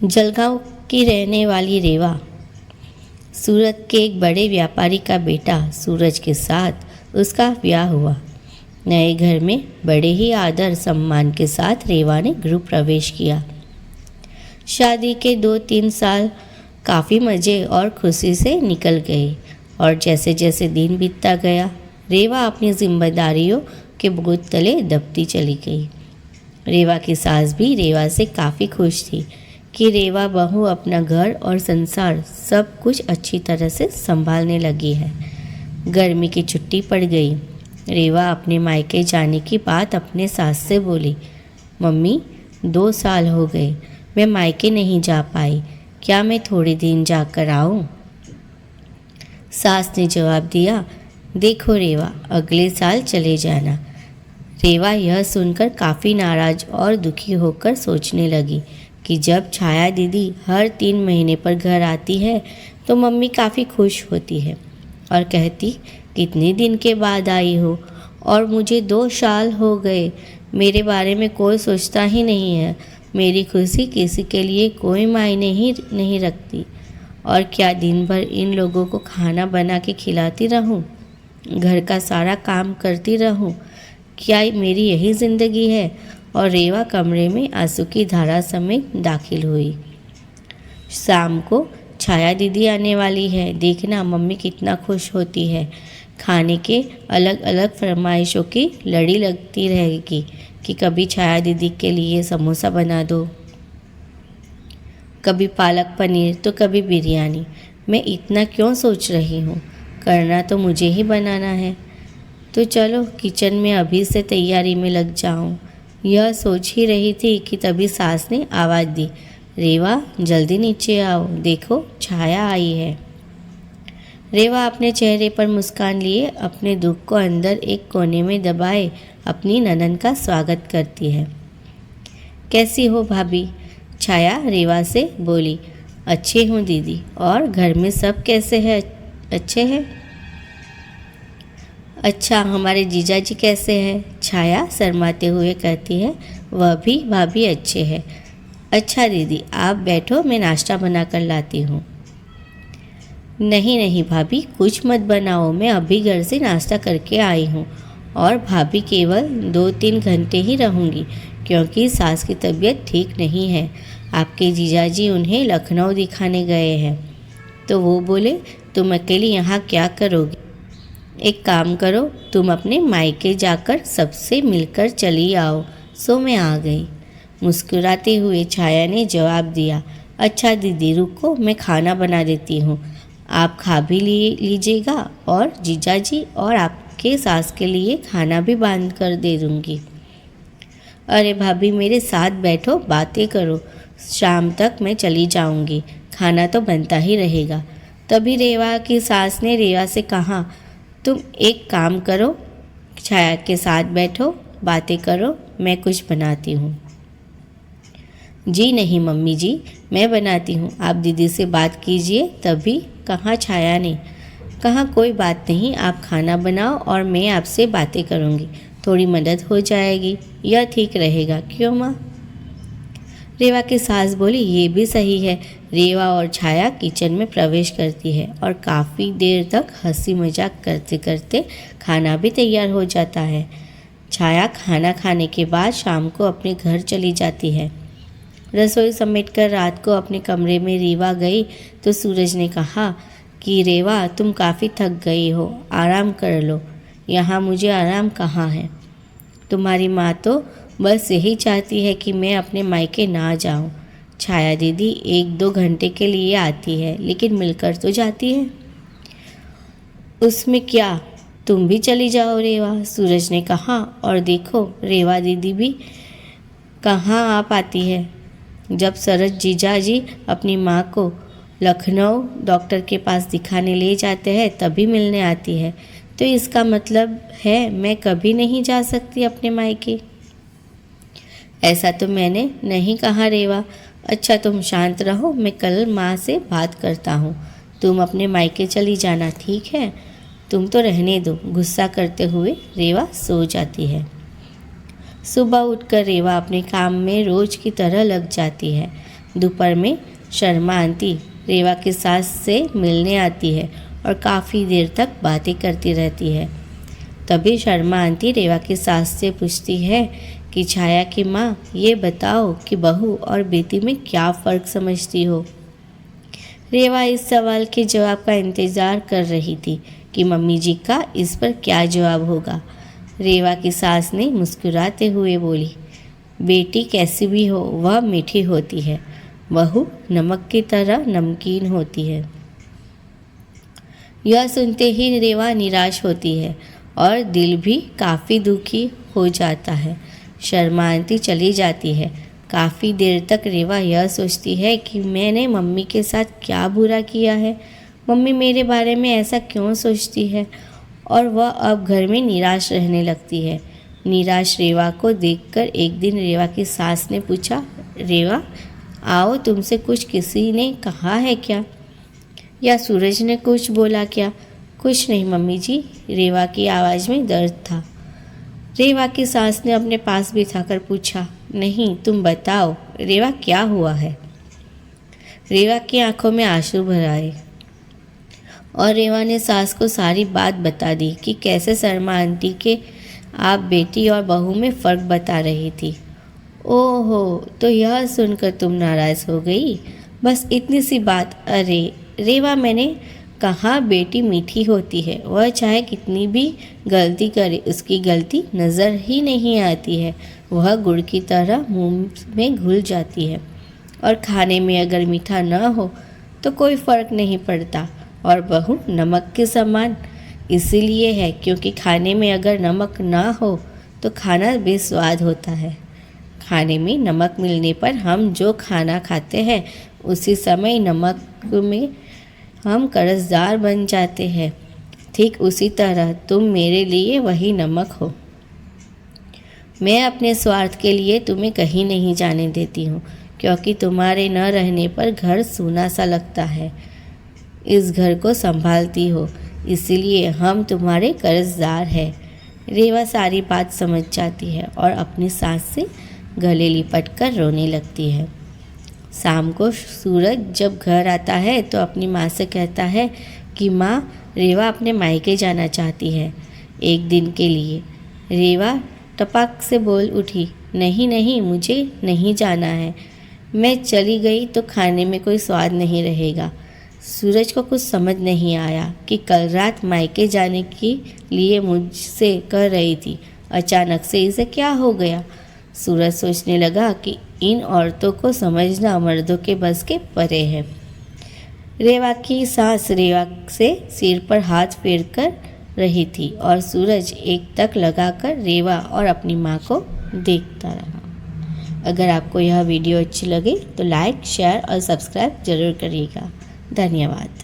जलगांव की रहने वाली रेवा सूरत के एक बड़े व्यापारी का बेटा सूरज के साथ उसका ब्याह हुआ। नए घर में बड़े ही आदर सम्मान के साथ रेवा ने गृह प्रवेश किया। शादी के 2-3 साल काफ़ी मज़े और खुशी से निकल गए और जैसे जैसे दिन बीतता गया रेवा अपनी जिम्मेदारियों के बोझ तले दबती चली गई। रेवा की सास भी रेवा से काफ़ी खुश थी कि रेवा बहू अपना घर और संसार सब कुछ अच्छी तरह से संभालने लगी है। गर्मी की छुट्टी पड़ गई। रेवा अपने मायके जाने की बात अपने सास से बोली। मम्मी, 2 साल हो गए मैं मायके नहीं जा पाई, क्या मैं थोड़े दिन जाकर आऊँ? सास ने जवाब दिया, देखो रेवा, अगले साल चले जाना। रेवा यह सुनकर काफ़ी नाराज़ और दुखी होकर सोचने लगी कि जब छाया दीदी हर 3 महीने पर घर आती है तो मम्मी काफ़ी खुश होती है और कहती, कितने दिन के बाद आई हो और मुझे 2 साल हो गए, मेरे बारे में कोई सोचता ही नहीं है। मेरी खुशी किसी के लिए कोई मायने ही नहीं रखती। और क्या दिन भर इन लोगों को खाना बना के खिलाती रहूं, घर का सारा काम करती रहूं, क्या मेरी यही ज़िंदगी है? और रेवा कमरे में आंसू की धारा समेत दाखिल हुई। शाम को छाया दीदी आने वाली है, देखना मम्मी कितना खुश होती है। खाने के अलग अलग फरमाइशों की लड़ी लगती रहेगी कि कभी छाया दीदी के लिए समोसा बना दो, कभी पालक पनीर तो कभी बिरयानी। मैं इतना क्यों सोच रही हूँ, करना तो मुझे ही बनाना है। तो चलो किचन में अभी से तैयारी में लग जाऊँ। यह सोच ही रही थी कि तभी सास ने आवाज़ दी, रेवा जल्दी नीचे आओ, देखो छाया आई है। रेवा अपने चेहरे पर मुस्कान लिए अपने दुख को अंदर एक कोने में दबाए अपनी ननद का स्वागत करती है। कैसी हो भाभी? छाया रेवा से बोली। अच्छे हूँ दीदी, और घर में सब कैसे हैं? अच्छे हैं? अच्छा, हमारे जीजा जी कैसे हैं? छाया शर्माते हुए कहती है। वह भी भाभी अच्छे हैं। अच्छा दीदी आप बैठो, मैं नाश्ता बना कर लाती हूँ। नहीं नहीं भाभी, कुछ मत बनाओ, मैं अभी घर से नाश्ता करके आई हूँ और भाभी केवल 2-3 घंटे ही रहूँगी क्योंकि सास की तबीयत ठीक नहीं है। आपके जीजाजी उन्हें लखनऊ दिखाने गए हैं। तो वो बोले तुम अकेली यहाँ क्या करोगी? एक काम करो, तुम अपने मायके जाकर सबसे मिलकर चली आओ। सो मैं आ गई। मुस्कुराते हुए छाया ने जवाब दिया, अच्छा दीदी रुको, मैं खाना बना देती हूँ, आप खा भी लीजिएगा और जीजाजी और आपके सास के लिए खाना भी बांध कर दे दूँगी। अरे भाभी मेरे साथ बैठो, बातें करो, शाम तक मैं चली जाऊँगी, खाना तो बनता ही रहेगा। तभी रेवा की सास ने रेवा से कहा, तुम एक काम करो, छाया के साथ बैठो, बातें करो, मैं कुछ बनाती हूँ। जी नहीं मम्मी जी, मैं बनाती हूँ, आप दीदी से बात कीजिए। तभी कहा छाया ने। कहा कोई बात नहीं, आप खाना बनाओ और मैं आपसे बातें करूँगी, थोड़ी मदद हो जाएगी, यह ठीक रहेगा, क्यों माँ? रेवा की सास बोली, ये भी सही है। रेवा और छाया किचन में प्रवेश करती है और काफ़ी देर तक हंसी मजाक करते करते खाना भी तैयार हो जाता है। छाया खाना खाने के बाद शाम को अपने घर चली जाती है। रसोई समेटकर रात को अपने कमरे में रेवा गई तो सूरज ने कहा कि रेवा तुम काफ़ी थक गई हो, आराम कर लो। यहाँ मुझे आराम कहाँ है, तुम्हारी माँ तो बस यही चाहती है कि मैं अपने मायके ना जाऊँ। छाया दीदी 1-2 घंटे के लिए आती है लेकिन मिलकर तो जाती है। उसमें क्या, तुम भी चली जाओ रेवा, सूरज ने कहा। और देखो रेवा दीदी भी कहाँ आ पाती है। जब सरज जीजा जी अपनी माँ को लखनऊ डॉक्टर के पास दिखाने ले जाते हैं तभी मिलने आती है, तो इसका मतलब है मैं कभी नहीं जा सकती अपने मायके। ऐसा तो मैंने नहीं कहा रेवा। अच्छा तुम शांत रहो, मैं कल माँ से बात करता हूँ, तुम अपने मायके चली जाना, ठीक है? तुम तो रहने दो। गुस्सा करते हुए रेवा सो जाती है। सुबह उठकर रेवा अपने काम में रोज की तरह लग जाती है। दोपहर में शर्मा आंटी रेवा की सास से मिलने आती है और काफ़ी देर तक बातें करती रहती है। तभी शर्मा आंटी रेवा की सास से पूछती है कि छाया की माँ, ये बताओ कि बहू और बेटी में क्या फ़र्क समझती हो। रेवा इस सवाल के जवाब का इंतज़ार कर रही थी कि मम्मी जी का इस पर क्या जवाब होगा। रेवा की सास ने मुस्कुराते हुए बोली, बेटी कैसी भी हो वह मीठी होती है, बहू नमक की तरह नमकीन होती है। यह सुनते ही रेवा निराश होती है और दिल भी काफ़ी दुखी हो जाता है। शर्मा आंटी चली जाती है। काफ़ी देर तक रेवा यह सोचती है कि मैंने मम्मी के साथ क्या बुरा किया है, मम्मी मेरे बारे में ऐसा क्यों सोचती है, और वह अब घर में निराश रहने लगती है। निराश रेवा को देखकर एक दिन रेवा की सास ने पूछा, रेवा आओ, तुमसे कुछ किसी ने कहा है क्या, या सूरज ने कुछ बोला क्या? कुछ नहीं मम्मी जी, रेवा की आवाज़ में दर्द था। रेवा की सास ने अपने पास बिठाकर पूछा, नहीं तुम बताओ रेवा क्या हुआ है। रेवा की आंखों में आंसू भर आए और रेवा ने सास को सारी बात बता दी कि कैसे शर्मा आंटी के आप बेटी और बहू में फ़र्क बता रही थी। ओहो, तो यह सुनकर तुम नाराज़ हो गई, बस इतनी सी बात। अरे रेवा, मैंने कहा बेटी मीठी होती है, वह चाहे कितनी भी गलती करे उसकी गलती नज़र ही नहीं आती है, वह गुड़ की तरह मुंह में घुल जाती है, और खाने में अगर मीठा न हो तो कोई फ़र्क नहीं पड़ता, और बहू नमक के समान इसीलिए है क्योंकि खाने में अगर नमक ना हो तो खाना बेस्वाद होता है। खाने में नमक मिलने पर हम जो खाना खाते हैं उसी समय नमक में हम कर्जदार बन जाते हैं। ठीक उसी तरह तुम मेरे लिए वही नमक हो। मैं अपने स्वार्थ के लिए तुम्हें कहीं नहीं जाने देती हूँ, क्योंकि तुम्हारे न रहने पर घर सूना सा लगता है। इस घर को संभालती हो, इसीलिए हम तुम्हारे कर्जदार हैं। रेवा सारी बात समझ जाती है और अपनी सास से गले लिपट कर रोने लगती है। शाम को सूरज जब घर आता है तो अपनी माँ से कहता है कि माँ, रेवा अपने मायके जाना चाहती है एक दिन के लिए। रेवा टपक से बोल उठी, नहीं नहीं, मुझे नहीं जाना है, मैं चली गई तो खाने में कोई स्वाद नहीं रहेगा। सूरज को कुछ समझ नहीं आया कि कल रात मायके जाने के लिए मुझसे कह रही थी, अचानक से इसे क्या हो गया। सूरज सोचने लगा कि इन औरतों को समझना मर्दों के बस के परे है। रेवा की सास रेवा से सिर पर हाथ फेर कर रही थी और सूरज एक तक लगाकर रेवा और अपनी माँ को देखता रहा। अगर आपको यह वीडियो अच्छी लगे तो लाइक, शेयर और सब्सक्राइब ज़रूर करिएगा। धन्यवाद।